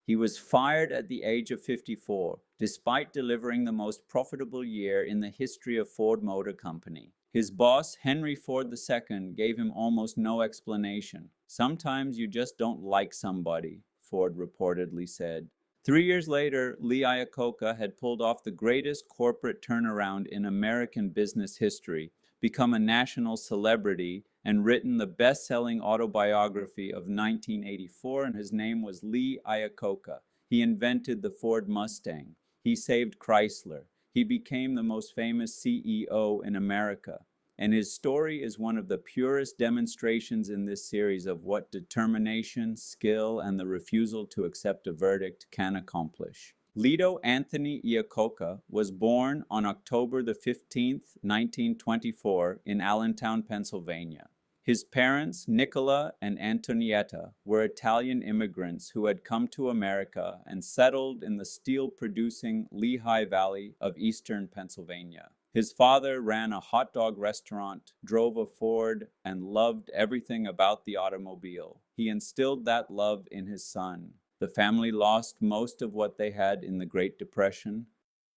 He was fired at the age of 54, despite delivering the most profitable year in the history of Ford Motor Company. His boss, Henry Ford II, gave him almost no explanation. "Sometimes you just don't like somebody," Ford reportedly said. 3 years later, Lee Iacocca had pulled off the greatest corporate turnaround in American business history, become a national celebrity, and written the best-selling autobiography of 1984, and his name was Lee Iacocca. He invented the Ford Mustang. He saved Chrysler. He became the most famous CEO in America. And his story is one of the purest demonstrations in this series of what determination, skill, and the refusal to accept a verdict can accomplish. Lito Anthony Iacocca was born on October the 15th, 1924, in Allentown, Pennsylvania. His parents, Nicola and Antonietta, were Italian immigrants who had come to America and settled in the steel-producing Lehigh Valley of eastern Pennsylvania. His father ran a hot dog restaurant, drove a Ford, and loved everything about the automobile. He instilled that love in his son. The family lost most of what they had in the Great Depression.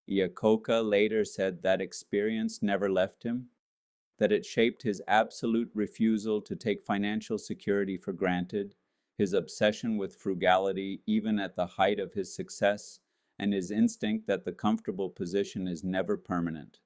Iacocca later said that experience never left him, that it shaped his absolute refusal to take financial security for granted, his obsession with frugality even at the height of his success, and his instinct that the comfortable position is never permanent.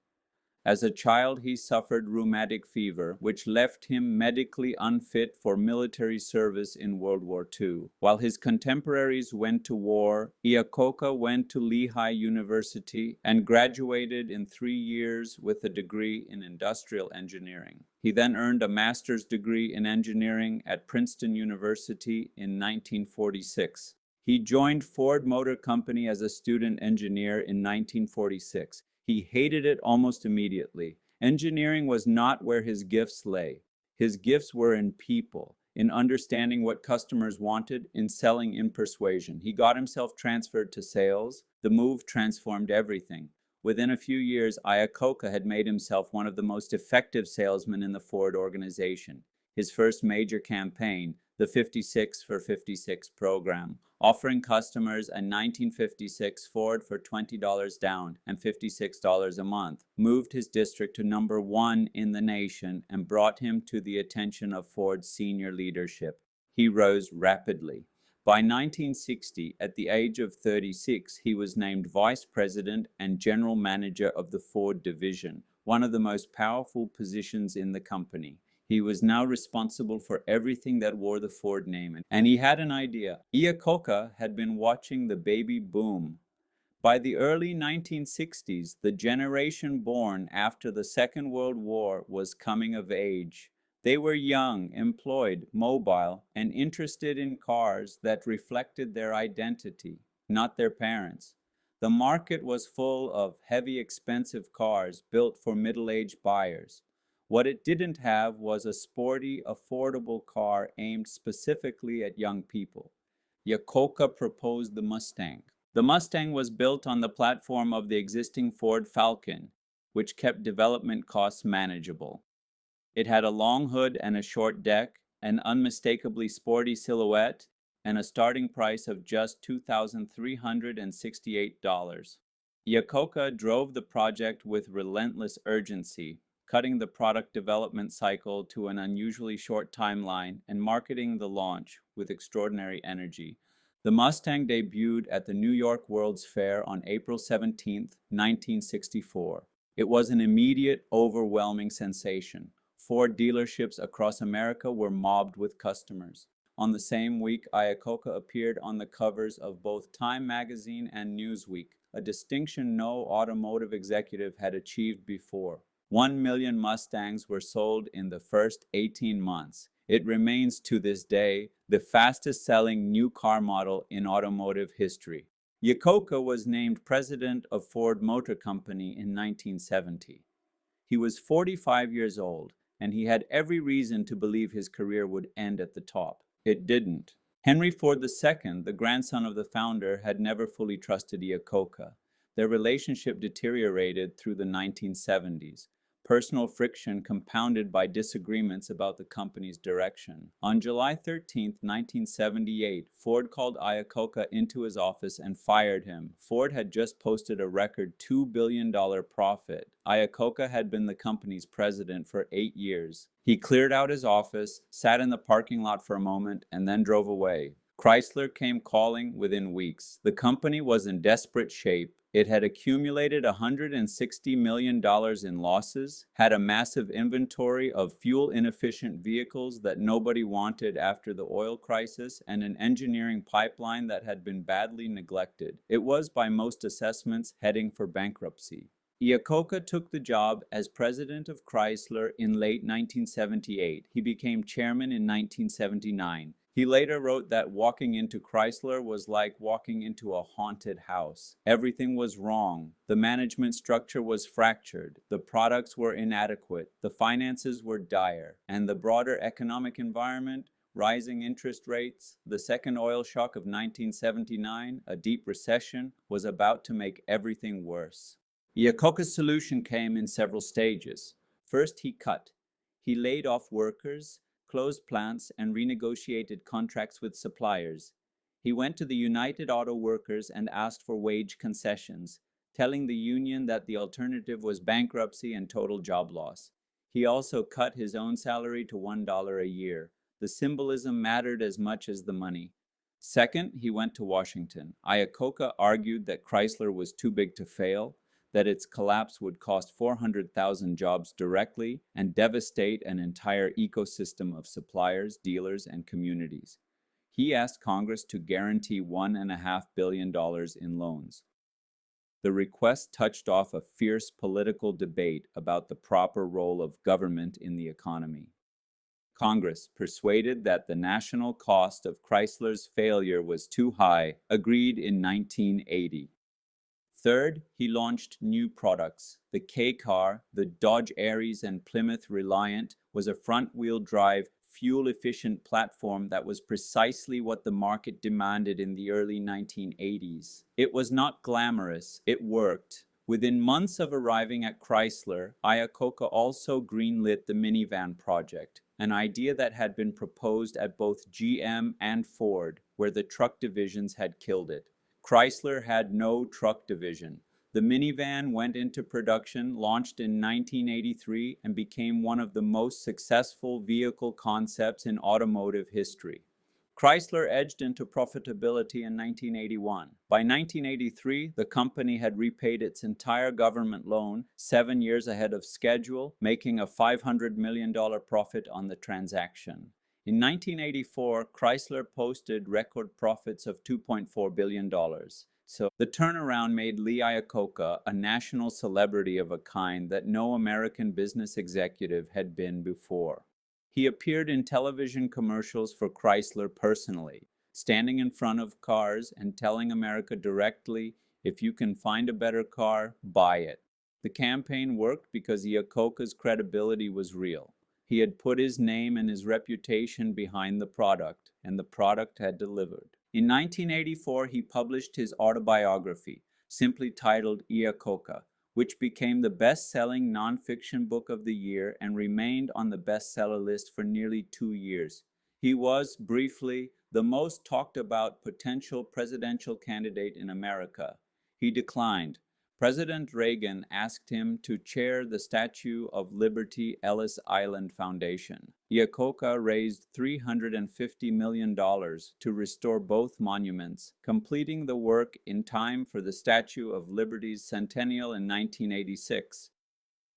As a child, he suffered rheumatic fever, which left him medically unfit for military service in World War II. While his contemporaries went to war, Iacocca went to Lehigh University and graduated in 3 years with a degree in industrial engineering. He then earned a master's degree in engineering at Princeton University in 1946. He joined Ford Motor Company as a student engineer in 1946. He hated it almost immediately. Engineering was not where his gifts lay. His gifts were in people, in understanding what customers wanted, in selling, in persuasion. He got himself transferred to sales. The move transformed everything. Within a few years, Iacocca had made himself one of the most effective salesmen in the Ford organization. His first major campaign, the 56 for 56 program, offering customers a 1956 Ford for $20 down and $56 a month, moved his district to number 1 in the nation and brought him to the attention of Ford's senior leadership. He rose rapidly. By 1960, at the age of 36, he was named vice president and general manager of the Ford division, one of the most powerful positions in the company. He was now responsible for everything that wore the Ford name, and he had an idea. Iacocca had been watching the baby boom. By the early 1960s, the generation born after the Second World War was coming of age. They were young, employed, mobile, and interested in cars that reflected their identity, not their parents. The market was full of heavy, expensive cars built for middle-aged buyers. What it didn't have was a sporty, affordable car aimed specifically at young people. Iacocca proposed the Mustang. The Mustang was built on the platform of the existing Ford Falcon, which kept development costs manageable. It had a long hood and a short deck, an unmistakably sporty silhouette, and a starting price of just $2,368. Iacocca drove the project with relentless urgency, cutting the product development cycle to an unusually short timeline and marketing the launch with extraordinary energy. The Mustang debuted at the New York World's Fair on April 17, 1964. It was an immediate, overwhelming sensation. Ford dealerships across America were mobbed with customers. On the same week, Iacocca appeared on the covers of both Time magazine and Newsweek, a distinction no automotive executive had achieved before. 1 million Mustangs were sold in the first 18 months. It remains to this day the fastest-selling new car model in automotive history. Iacocca was named president of Ford Motor Company in 1970. He was 45 years old, and he had every reason to believe his career would end at the top. It didn't. Henry Ford II, the grandson of the founder, had never fully trusted Iacocca. Their relationship deteriorated through the 1970s. personal friction compounded by disagreements about the company's direction. On July 13, 1978, Ford called Iacocca into his office and fired him. Ford had just posted a record $2 billion profit. Iacocca had been the company's president for 8 years. He cleared out his office, sat in the parking lot for a moment, and then drove away. Chrysler came calling within weeks. The company was in desperate shape. It had accumulated $160 million in losses, had a massive inventory of fuel-inefficient vehicles that nobody wanted after the oil crisis, and an engineering pipeline that had been badly neglected. It was, by most assessments, heading for bankruptcy. Iacocca took the job as president of Chrysler in late 1978. He became chairman in 1979. He later wrote that walking into Chrysler was like walking into a haunted house. Everything was wrong. The management structure was fractured. The products were inadequate. The finances were dire. And the broader economic environment, rising interest rates, the second oil shock of 1979, a deep recession, was about to make everything worse. Iacocca's solution came in several stages. First, he cut. He laid off workers, closed plants, and renegotiated contracts with suppliers. He went to the United Auto Workers and asked for wage concessions, telling the union that the alternative was bankruptcy and total job loss. He also cut his own salary to $1 a year. The symbolism mattered as much as the money. Second, he went to Washington. Iacocca argued that Chrysler was too big to fail, that its collapse would cost 400,000 jobs directly and devastate an entire ecosystem of suppliers, dealers, and communities. He asked Congress to guarantee $1.5 billion in loans. The request touched off a fierce political debate about the proper role of government in the economy. Congress, persuaded that the national cost of Chrysler's failure was too high, agreed in 1980. Third, he launched new products. The K-Car, the Dodge Aries, and Plymouth Reliant was a front-wheel drive, fuel-efficient platform that was precisely what the market demanded in the early 1980s. It was not glamorous, it worked. Within months of arriving at Chrysler, Iacocca also greenlit the minivan project, an idea that had been proposed at both GM and Ford, where the truck divisions had killed it. Chrysler had no truck division. The minivan went into production, launched in 1983, and became one of the most successful vehicle concepts in automotive history. Chrysler edged into profitability in 1981. By 1983, the company had repaid its entire government loan 7 years ahead of schedule, making a $500 million profit on the transaction. In 1984, Chrysler posted record profits of $2.4 billion. So the turnaround made Lee Iacocca a national celebrity of a kind that no American business executive had been before. He appeared in television commercials for Chrysler personally, standing in front of cars and telling America directly, if you can find a better car, buy it. The campaign worked because Iacocca's credibility was real. He had put his name and his reputation behind the product, and the product had delivered. In 1984, he published his autobiography, simply titled Iacocca, which became the best-selling nonfiction book of the year and remained on the bestseller list for nearly 2 years. He was, briefly, the most talked-about potential presidential candidate in America. He declined. President Reagan asked him to chair the Statue of Liberty Ellis Island Foundation. Iacocca raised $350 million to restore both monuments, completing the work in time for the Statue of Liberty's centennial in 1986.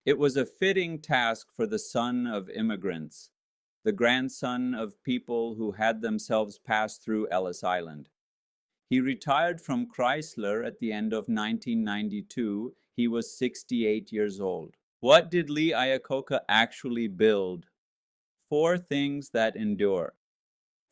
It was a fitting task for the son of immigrants, the grandson of people who had themselves passed through Ellis Island. He retired from Chrysler at the end of 1992. He was 68 years old. What did Lee Iacocca actually build? 4 things that endure.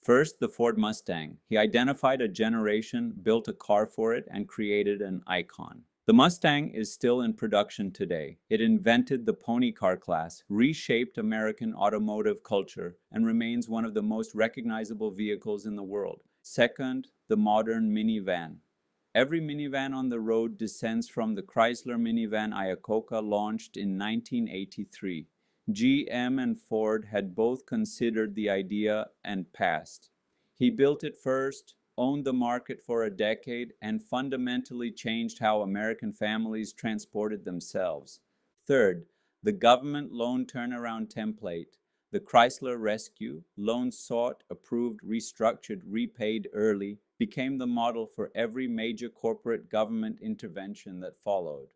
First, the Ford Mustang. He identified a generation, built a car for it, and created an icon. The Mustang is still in production today. It invented the pony car class, reshaped American automotive culture, and remains one of the most recognizable vehicles in the world. Second, the modern minivan. Every minivan on the road descends from the Chrysler minivan Iacocca, launched in 1983. GM and Ford had both considered the idea and passed. He built it first, owned the market for a decade, and fundamentally changed how American families transported themselves. Third, the government loan turnaround template. The Chrysler Rescue, loans sought, approved, restructured, repaid early, became the model for every major corporate government intervention that followed.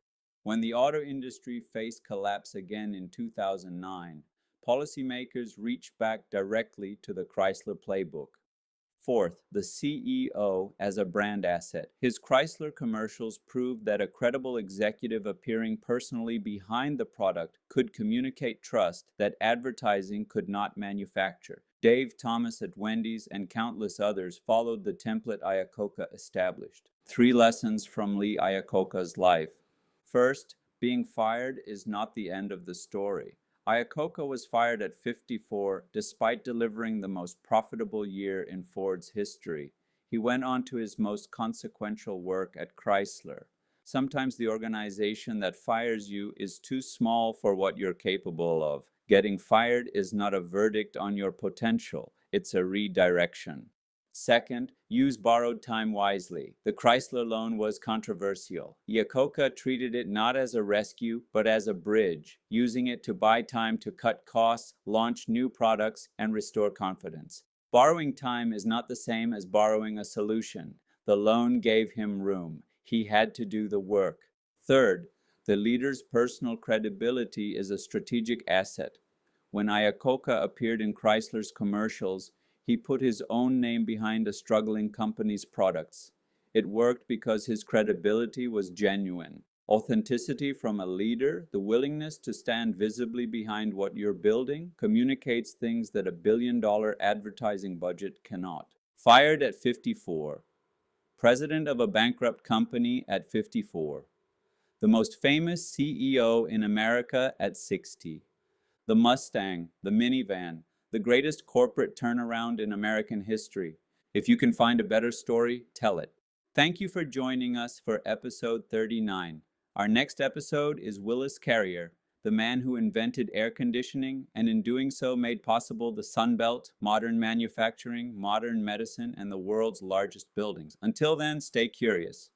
When the auto industry faced collapse again in 2009, policymakers reached back directly to the Chrysler playbook. Fourth, the CEO as a brand asset. His Chrysler commercials proved that a credible executive appearing personally behind the product could communicate trust that advertising could not manufacture. Dave Thomas at Wendy's and countless others followed the template Iacocca established. 3 lessons from Lee Iacocca's life. First, being fired is not the end of the story. Iacocca was fired at 54 despite delivering the most profitable year in Ford's history. He went on to his most consequential work at Chrysler. Sometimes the organization that fires you is too small for what you're capable of. Getting fired is not a verdict on your potential, it's a redirection. Second, use borrowed time wisely. The Chrysler loan was controversial. Iacocca treated it not as a rescue, but as a bridge, using it to buy time to cut costs, launch new products, and restore confidence. Borrowing time is not the same as borrowing a solution. The loan gave him room. He had to do the work. Third, the leader's personal credibility is a strategic asset. When Iacocca appeared in Chrysler's commercials, he put his own name behind a struggling company's products. It worked because his credibility was genuine. Authenticity from a leader, the willingness to stand visibly behind what you're building, communicates things that a billion-dollar advertising budget cannot. Fired at 54. President of a bankrupt company at 54. The most famous CEO in America at 60. The Mustang, the minivan, the greatest corporate turnaround in American history. If you can find a better story, tell it. Thank you for joining us for episode 39. Our next episode is Willis Carrier, the man who invented air conditioning and in doing so made possible the Sun Belt, modern manufacturing, modern medicine, and the world's largest buildings. Until then, stay curious.